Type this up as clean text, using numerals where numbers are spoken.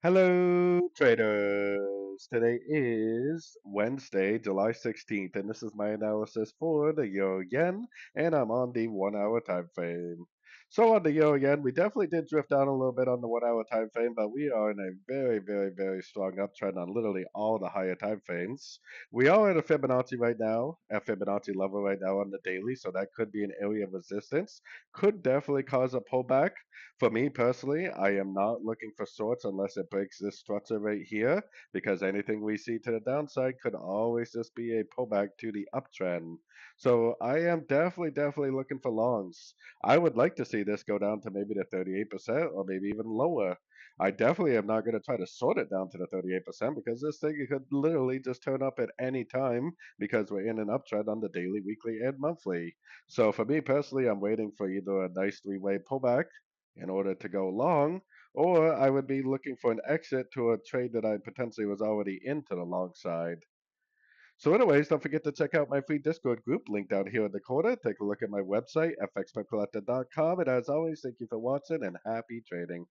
Hello, traders. Today is Wednesday, July 16th, and this is my analysis for the Euro Yen, and I'm on the 1 hour time frame. So on the Euro Yen, we definitely did drift down a little bit on the 1 hour time frame, but we are in a very, very, very strong uptrend on literally all the higher time frames. We are at a Fibonacci right now, at Fibonacci level right now on the daily, so that could be an area of resistance. Could definitely cause a pullback. For me personally, I am not looking for shorts unless it breaks this structure right here, because anything we see to the downside could always just be a pullback to the uptrend. So I am definitely looking for longs. I would like to see this go down to maybe the 38% or maybe even lower. I definitely am not going to try to short it down to the 38% because this thing could literally just turn up at any time because we're in an uptrend on the daily, weekly, and monthly. So for me personally, I'm waiting for either a nice three-way pullback in order to go long, or I would be looking for an exit to a trade that I potentially was already into the long side. So, anyways, don't forget to check out my free Discord group linked down here in the corner. Take a look at my website, fxpipcollector.com. And as always, thank you for watching and happy trading.